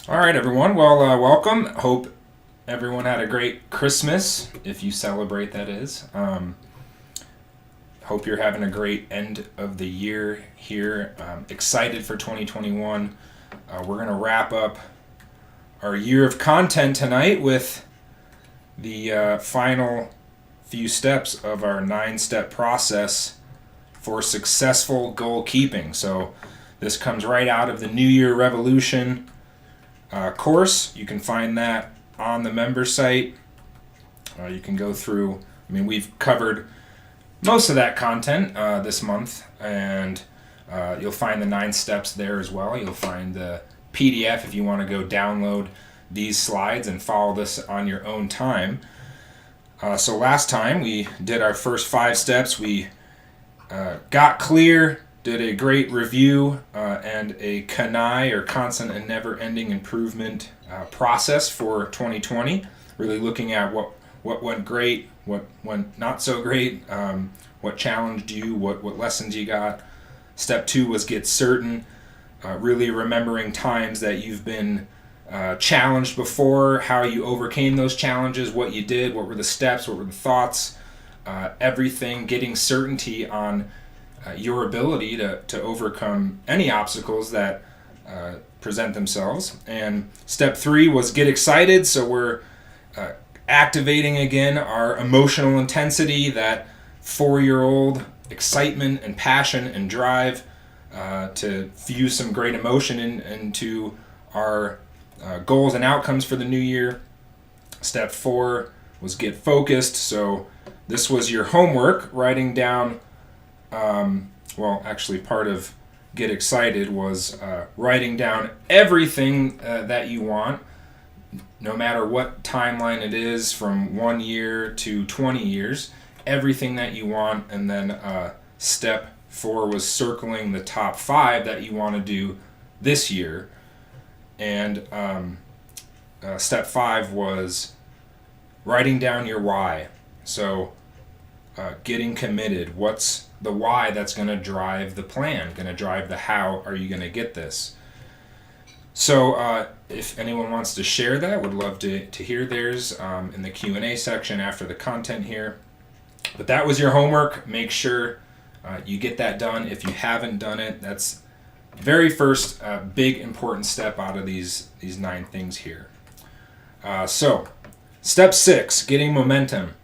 All right, everyone. Well, welcome. Hope everyone had a great Christmas, if you celebrate, that is. Hope you're having a great end of the year here. Excited for 2021. We're going to wrap up our year of content tonight with the final few steps of our 9-step process for successful goal keeping. So, this comes right out of the New Year Revolution course. You can find that on the member site. You can go through, we've covered most of that content this month, and you'll find the 9 steps there as well. You'll find the PDF if you want to go download these slides and follow this on your own time. So last time we did our first 5 steps. We got clear, did a great review and a CANI, or constant and never-ending improvement process for 2020. Really looking at what went great, what went not so great, what challenged you, what lessons you got. Step 2 was get certain, really remembering times that you've been challenged before, how you overcame those challenges, what you did, what were the steps, what were the thoughts, everything, getting certainty on your ability to overcome any obstacles that present themselves. And step 3 was get excited. So we're activating again our emotional intensity, that 4-year-old excitement and passion and drive to fuse some great emotion into our goals and outcomes for the new year. Step 4 was get focused. So this was your homework, writing down part of get excited was writing down everything that you want, no matter what timeline it is, from 1 year to 20 years, everything that you want. And then step 4 was circling the top 5 that you want to do this year. And step 5 was writing down your why. So getting committed. What's the why that's going to drive the plan, going to drive the how are you going to get this. So if anyone wants to share that, would love to hear theirs in the Q&A section after the content here. But that was your homework. Make sure you get that done. If you haven't done it, that's very first big important step out of these 9 things here. So step 6, getting momentum.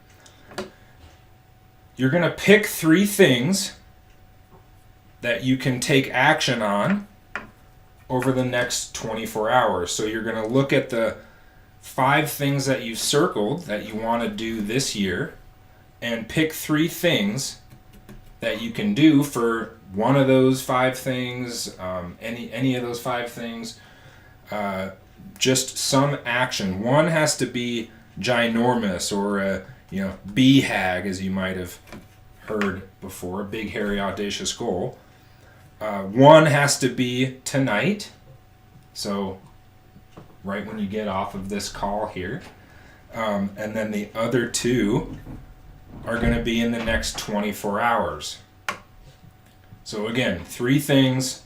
You're going to pick 3 things that you can take action on over the next 24 hours. So you're going to look at the 5 things that you've circled that you want to do this year and pick 3 things that you can do for one of those 5 things, any of those 5 things, just some action. One has to be ginormous, or a BHAG, as you might have heard before, big, hairy, audacious goal. One has to be tonight, so right when you get off of this call here. And then the other 2 are going to be in the next 24 hours. So again, 3 things,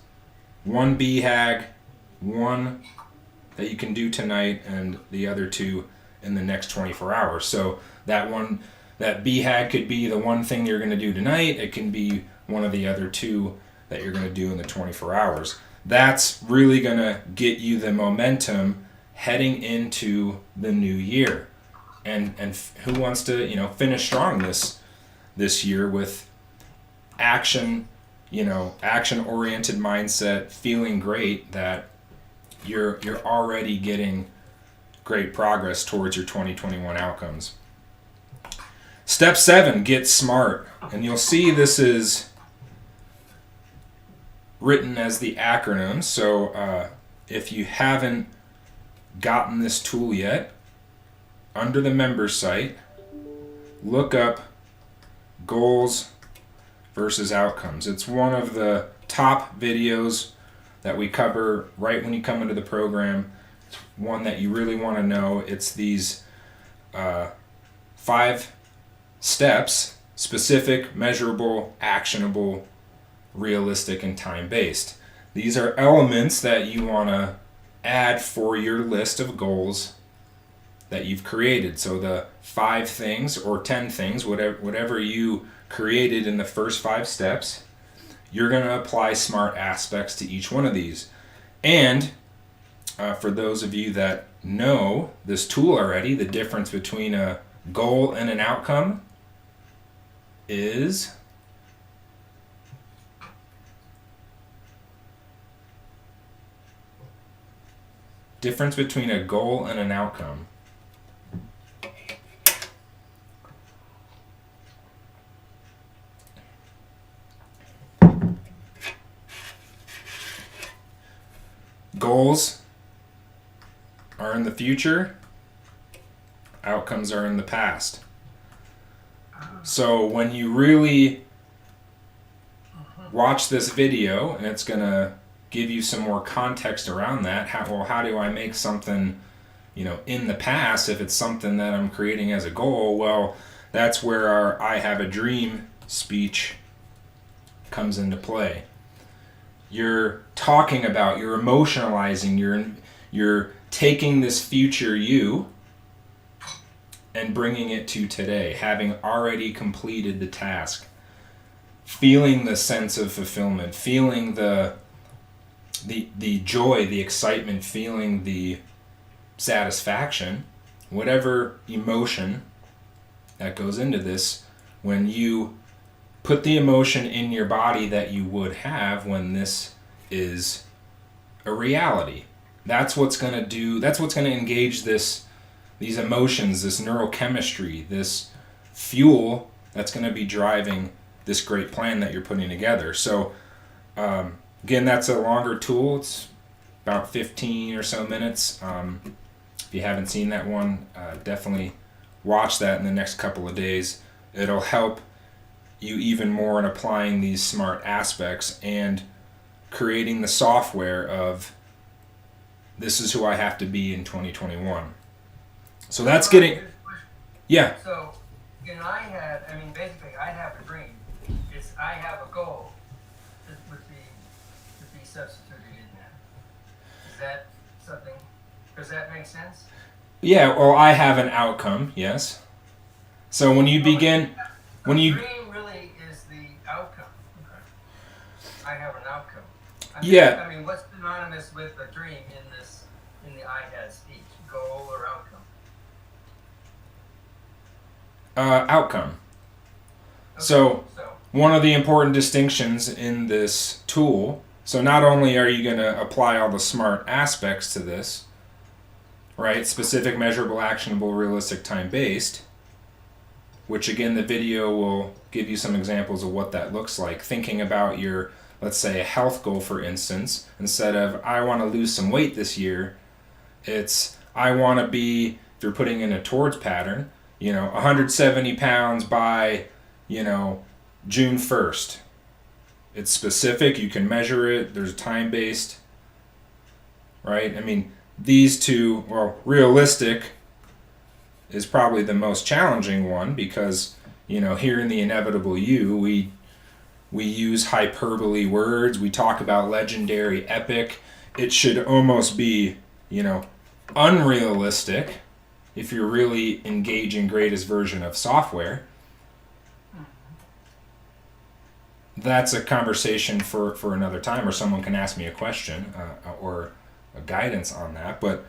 1 BHAG, 1 that you can do tonight, and the other 2 in the next 24 hours. So that BHAG could be the one thing you're going to do tonight. It can be one of the other 2 that you're going to do in the 24 hours. That's really going to get you the momentum heading into the new year. And who wants to finish strong this year with action, action-oriented mindset, feeling great that you're already getting great progress towards your 2021 outcomes. Step 7, get smart. And you'll see this is written as the acronym. So if you haven't gotten this tool yet, under the member site, look up goals versus outcomes. It's one of the top videos that we cover right when you come into the program. It's one that you really want to know. It's these 5 steps: specific, measurable, actionable, realistic, and time-based. These are elements that you want to add for your list of goals that you've created. So the 5 things or 10 things, whatever you created in the first 5 steps, you're going to apply SMART aspects to each one of these. And for those of you that know this tool already, the difference between a goal and an outcome is difference between a goal and an outcome. Goals are in the future, outcomes are in the past. So when you really watch this video, and it's going to give you some more context around that, how do I make something, in the past, if it's something that I'm creating as a goal? Well, that's where our I have a dream speech comes into play. You're talking about, you're emotionalizing, you're taking this future you and bringing it to today, having already completed the task, feeling the sense of fulfillment, feeling the joy, the excitement, feeling the satisfaction, whatever emotion that goes into this. When you put the emotion in your body that you would have when this is a reality, that's what's going to engage these emotions, this neurochemistry, this fuel that's going to be driving this great plan that you're putting together. So again, that's a longer tool. It's about 15 or so minutes. If you haven't seen that one, definitely watch that in the next couple of days. It'll help you even more in applying these SMART aspects and creating the software of this is who I have to be in 2021. So that's getting, yeah. So, basically, I have a dream. It's I have a goal that would be substituted in that. Is that something? Does that make sense? Yeah. Well, I have an outcome. Yes. So when you begin, the dream really is the outcome. Okay. I have an outcome. What's synonymous with a dream in the I had speech? Goal or outcome? Outcome. Okay. So one of the important distinctions in this tool, so not only are you going to apply all the SMART aspects to this, right? Specific, measurable, actionable, realistic, time-based, which again, the video will give you some examples of what that looks like. Thinking about your, let's say, a health goal, for instance, instead of I want to lose some weight this year, it's I want to be, if you're putting in a towards pattern, 170 pounds by, June 1st. It's specific, you can measure it, there's time-based, right? These two, realistic is probably the most challenging one because, here in the Inevitable You, we use hyperbole words, we talk about legendary, epic. It should almost be, unrealistic if you're really engaging greatest version of software. That's a conversation for another time, or someone can ask me a question or a guidance on that. But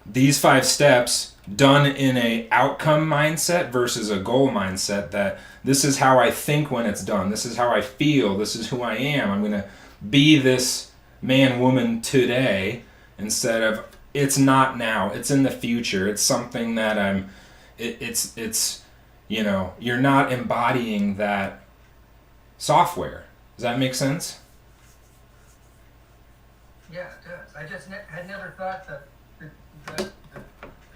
these 5 steps done in a outcome mindset versus a goal mindset, that this is how I think when it's done, this is how I feel, this is who I am, I'm going to be this man, woman today, instead of it's not now, it's in the future, it's something that you're not embodying that software. Does that make sense? Yeah, it does. I just had never thought that the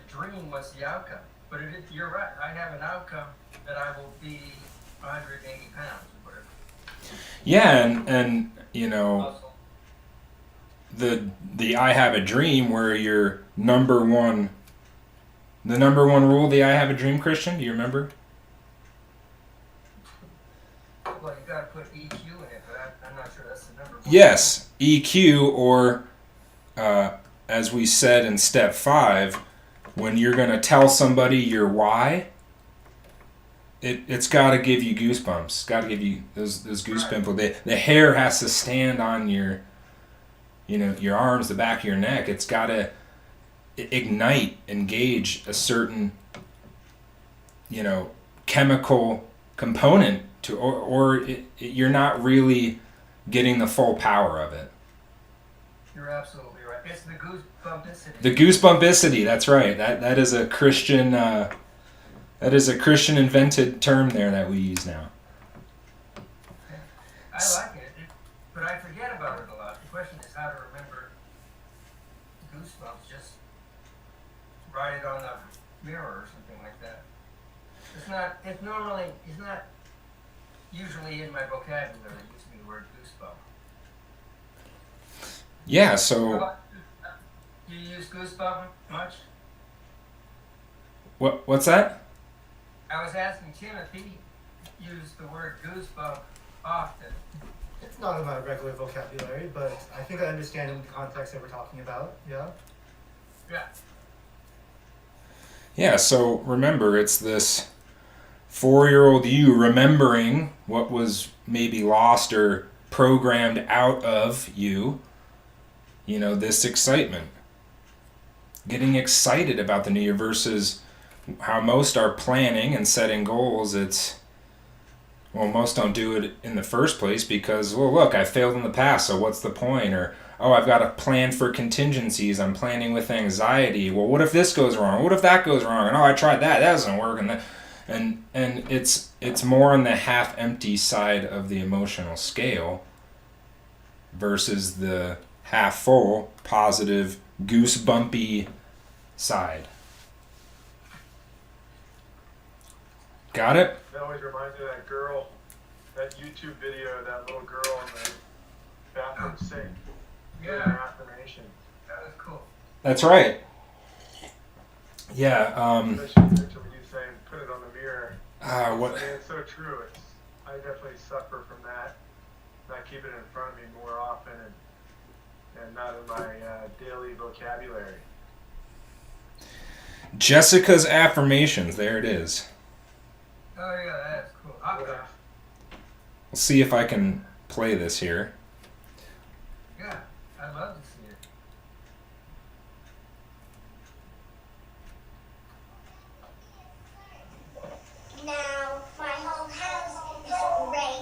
dream was the outcome. But you're right. I have an outcome that I will be 180 pounds or whatever. Yeah, and the I have a dream, where your number one rule of the I have a dream, Christian, do you remember? Well, you got to put EQ in it, but I'm not sure that's the number one. Yes, EQ, or as we said in step 5, when you're going to tell somebody your why, it's got to give you goosebumps. Got to give you those goosebumps. The hair has to stand on your, your arms, the back of your neck. It's got to ignite, engage a certain, chemical component to, or you're not really getting the full power of it. You're absolutely right. It's the goosebumpicity. The goosebumpicity. That's right. That is a Christian. That is a Christian invented term there that we use now. I like it, but I forget about it a lot. The question is how to remember goosebumps. Just write it on the mirror or something like that. It's not usually in my vocabulary using the word goosebump. Yeah, so... Do you use goosebump much? What's that? I was asking Tim if he used the word goosebump often. It's not in my regular vocabulary, but I think I understand in the context that we're talking about, yeah? Yeah. Yeah, so remember, it's this 4-year-old you remembering what was maybe lost or programmed out of you, this excitement. Getting excited about the new year versus how most are planning and setting goals. Most don't do it in the first place because, look, I failed in the past, so what's the point? Or, I've got a plan for contingencies. I'm planning with anxiety. Well, what if this goes wrong? What if that goes wrong? And I tried that. That doesn't work. And it's more on the half-empty side of the emotional scale versus the half-full, positive, goosebumpy side. Got it? That always reminds me of that girl, that YouTube video, that little girl in the bathroom sink. Yeah. Affirmation. That was cool. That's right. Yeah. Especially when you say put it on the mirror. What? It's so true. I definitely suffer from that. Not keeping it in front of me more often and not in my daily vocabulary. Jessica's Affirmations. There it is. Oh yeah, that's cool. Yeah. We'll see if I can play this here. Yeah, I'd love to see it. Now, my whole house is great.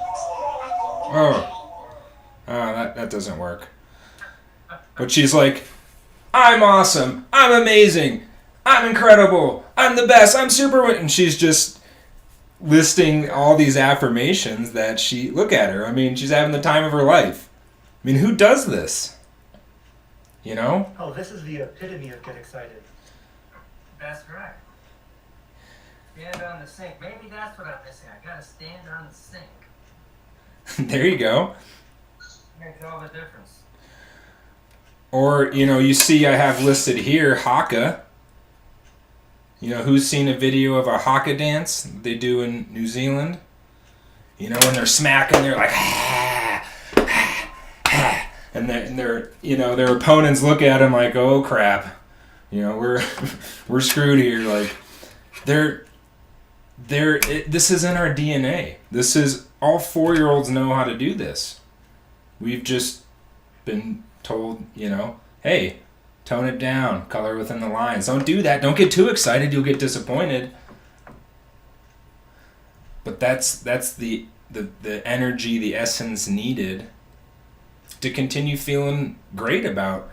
That doesn't work. But she's like, I'm awesome. I'm amazing. I'm incredible. I'm the best. I'm super. And she's just listing all these affirmations that look at her. I mean, she's having the time of her life. I mean, who does this? Oh, this is the epitome of get excited. That's right. Stand on the sink. Maybe that's what I'm missing. I gotta stand on the sink. There you go. Makes all the difference. Or, you see I have listed here, haka. Who's seen a video of a haka dance they do in New Zealand? When they're smacking, they're like, and they're their opponents look at them like, oh crap, we're screwed here. Like, this is in our DNA. This is, all 4-year-olds know how to do this. We've just been told, hey, tone it down, color within the lines. Don't do that. Don't get too excited. You'll get disappointed. But that's the energy, the essence needed to continue feeling great about,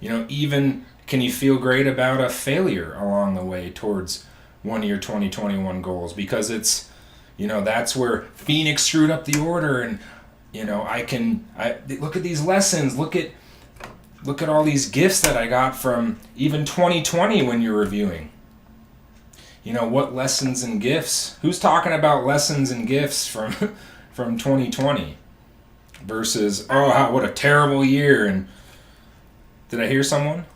even can you feel great about a failure along the way towards one of your 2021 goals? Because it's, that's where Phoenix screwed up the order, and, I look at these lessons, look at all these gifts that I got from even 2020 when you're reviewing. What lessons and gifts? Who's talking about lessons and gifts from 2020 versus, what a terrible year? And did I hear someone?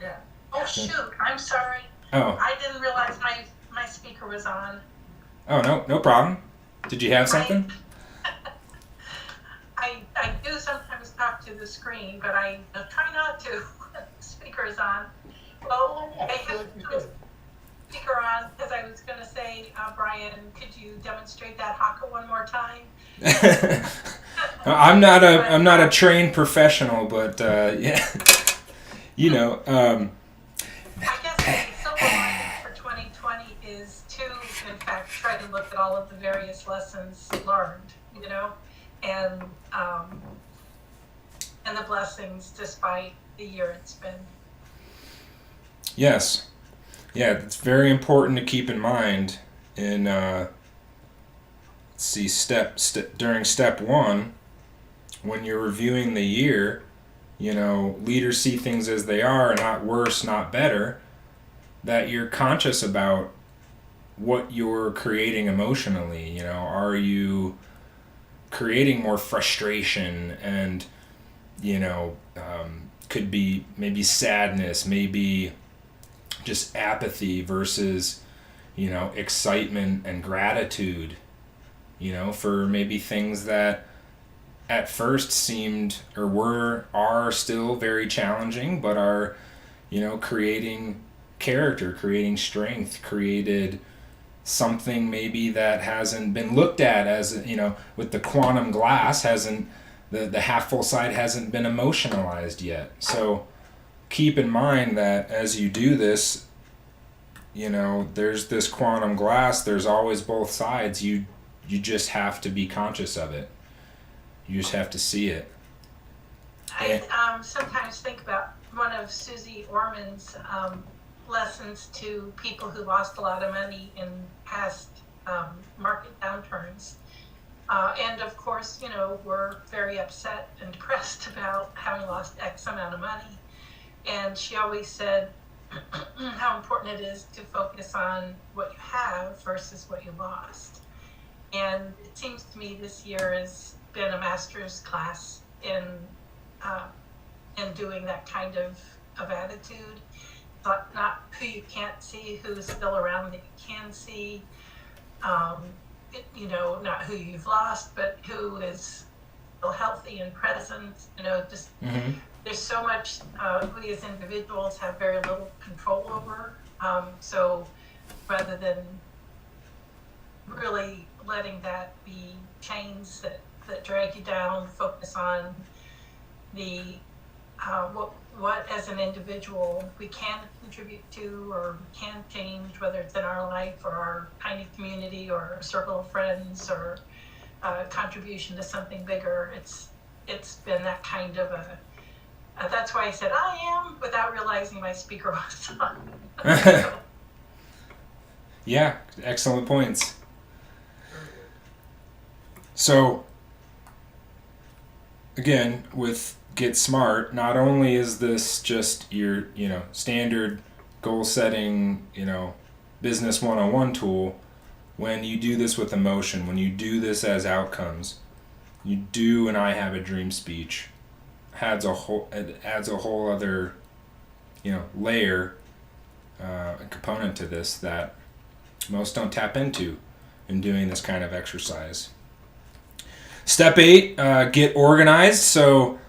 Yeah. Oh shoot, I'm sorry. Oh. I didn't realize my speaker was on. Oh, no problem. Did you have something? I do sometimes talk to the screen, but I try not to. Speaker is on. Well, I have the speaker on because I was going to say, Brian, could you demonstrate that haka one more time? I'm not a trained professional, but yeah, you know. I guess the silver lining for 2020 is to, in fact, try to look at all of the various lessons learned, you know, and the blessings despite the year it's been. Yes, yeah, it's very important to keep in mind. In let's see, during step one, when you're reviewing the year, you know, leaders see things as they are, not worse, not better. That you're conscious about what you're creating emotionally. You know, are you creating more frustration and, you know, could be maybe sadness, maybe just apathy versus, you know, excitement and gratitude, you know, for maybe things that at first seemed or are still very challenging, but are, you know, creating character, creating strength, created something maybe that hasn't been looked at as, you know, with the quantum glass, hasn't, the half full side hasn't been emotionalized yet. So keep in mind that as you do this, you know, there's this quantum glass, there's always both sides. You just have to be conscious of it. You just have to see it. I sometimes think about one of Susie Orman's lessons to people who lost a lot of money in past market downturns. And of course, you know, we're very upset and depressed about having lost X amount of money. And she always said how important it is to focus on what you have versus what you lost. And it seems to me this year has been a master's class in doing that kind of attitude. But not who you can't see, who's still around that you can see. You know, not who you've lost, but who is still healthy and present. You know, just there's so much we as individuals have very little control over. So rather than really letting that be chains that drag you down, focus on the what as an individual we can contribute to or can change, whether it's in our life or our tiny community or a circle of friends or a contribution to something bigger. It's been that kind of a that's why I said I am without realizing my speaker was on. Yeah, excellent points. So again, with Get Smart, not only is this just your, you know, standard goal setting, you know, business 101 tool, when you do this with emotion, when you do this as outcomes, you do an I have a dream speech, it adds a whole other, you know, layer, a component to this that most don't tap into in doing this kind of exercise. Step 8, get organized. So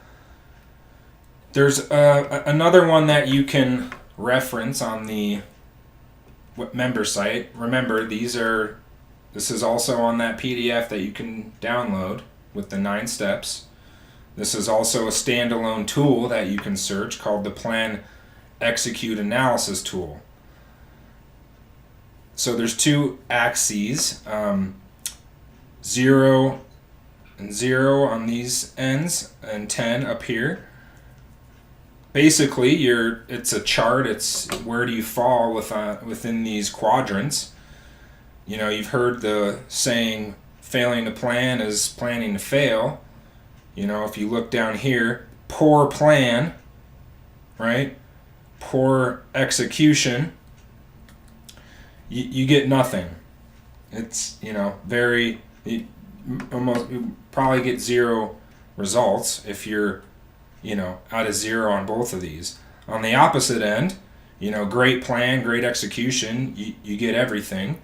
there's another one that you can reference on the member site. Remember, this is also on that PDF that you can download with the 9 steps. This is also a standalone tool that you can search called the Plan Execute Analysis Tool. So there's 2 axes, 0 and 0 on these ends and 10 up here. Basically, it's a chart. It's where do you fall within these quadrants. You know, you've heard the saying, failing to plan is planning to fail. You know, if you look down here, poor plan, right? Poor execution, you get nothing. It's, you know, you probably get 0 results if you're, you know, out of 0 on both of these. On the opposite end, you know, great plan, great execution, you get everything.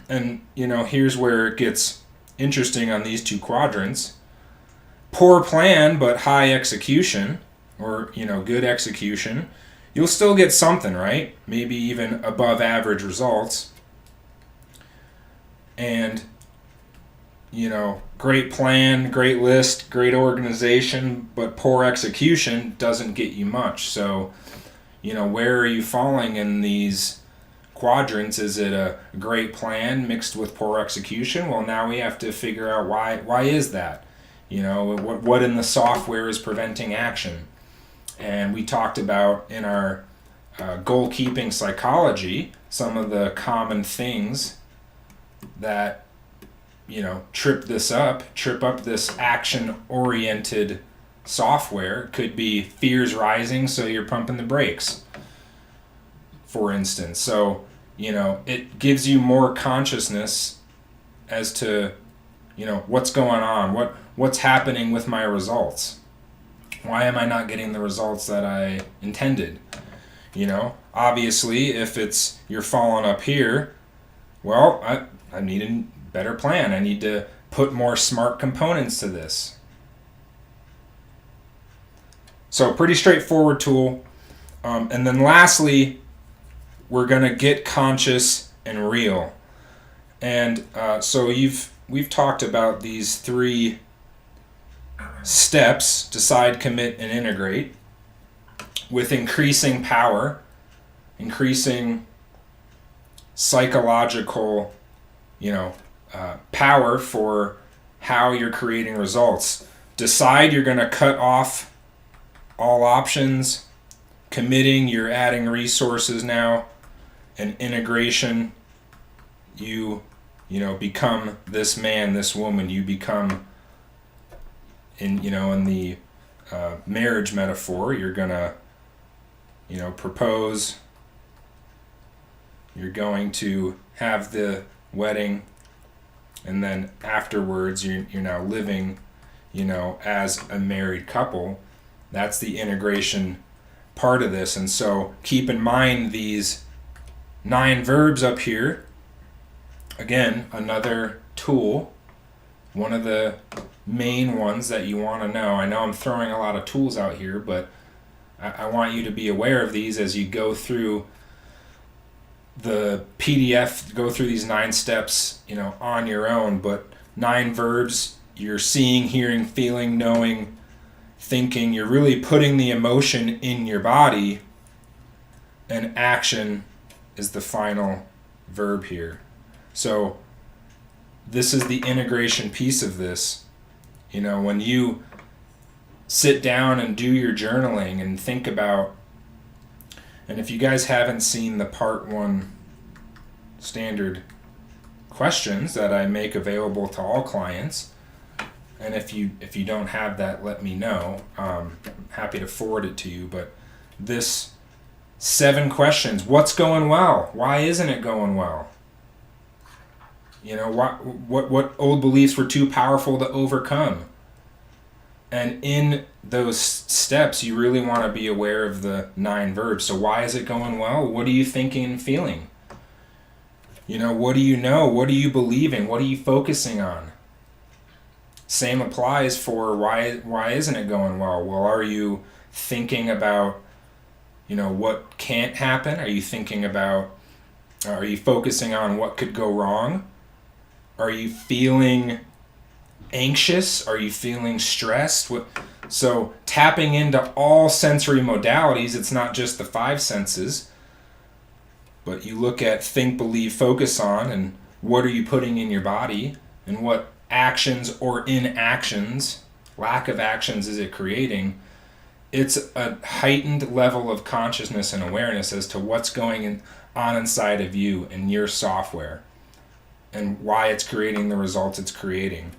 And, you know, here's where it gets interesting on these 2 quadrants. poor plan but high execution, or good execution, you'll still get something, right? Maybe even above average results. And great plan, great list, great organization, but poor execution doesn't get you much. So where are you falling in these quadrants? Is it a great plan mixed with poor execution? Well, now we have to figure out why is that? What in the software is preventing action? And we talked about in our goal-keeping psychology some of the common things that trip up this action-oriented software. Could be fears rising, so you're pumping the brakes, for instance. So it gives you more consciousness as to what's going on, what's happening with my results. Why am I not getting the results that I intended? Obviously, if you're falling up here, well, I need a better plan. I need to put more smart components to this. So pretty straightforward tool. And then lastly, we're going to get conscious and real. And so we've talked about these 3 steps: decide, commit, and integrate, with increasing power, increasing psychological power for how you're creating results. Decide, you're going to cut off all options. Committing, you're adding resources now. And integration, you become this man, this woman. You become, in the marriage metaphor, you're going to propose. You're going to have the wedding, and then afterwards you're now living as a married couple. That's the integration part of this. And so keep in mind these 9 verbs up here. Again, another tool, one of the main ones that you want to know. I know I'm throwing a lot of tools out here, but I want you to be aware of these as you go through the PDF, go through these 9 steps, on your own. But 9 verbs, you're seeing, hearing, feeling, knowing, thinking. You're really putting the emotion in your body, and action is the final verb here. So this is the integration piece of this. When you sit down and do your journaling and think about, and if you guys haven't seen the part 1 standard questions that I make available to all clients, and if you don't have that, let me know. I'm happy to forward it to you. But this 7 questions: what's going well? Why isn't it going well? What old beliefs were too powerful to overcome? And in those steps, you really want to be aware of the 9 verbs. So why is it going well? What are you thinking and feeling? What do you know? What are you believing? What are you focusing on? Same applies for why isn't it going well? Well, are you thinking about, what can't happen? Are you focusing on what could go wrong? Are you feeling anxious? Are you feeling stressed? So tapping into all sensory modalities, it's not just the 5 senses, but you look at think, believe, focus on, and what are you putting in your body, and what actions or inactions, lack of actions, is it creating? It's a heightened level of consciousness and awareness as to what's going on inside of you and your software, and why it's creating the results it's creating.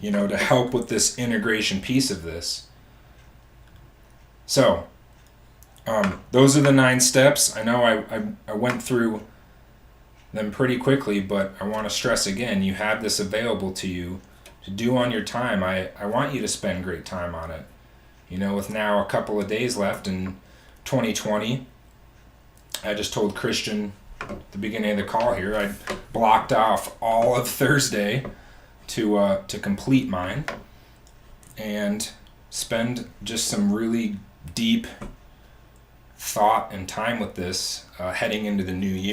To help with this integration piece of this. So, those are the 9 steps. I know I went through them pretty quickly, but I want to stress again, you have this available to you to do on your time. I want you to spend great time on it. With now a couple of days left in 2020, I just told Christian at the beginning of the call here, I blocked off all of Thursday to complete mine. and spend just some really deep thought and time with this heading into the new year.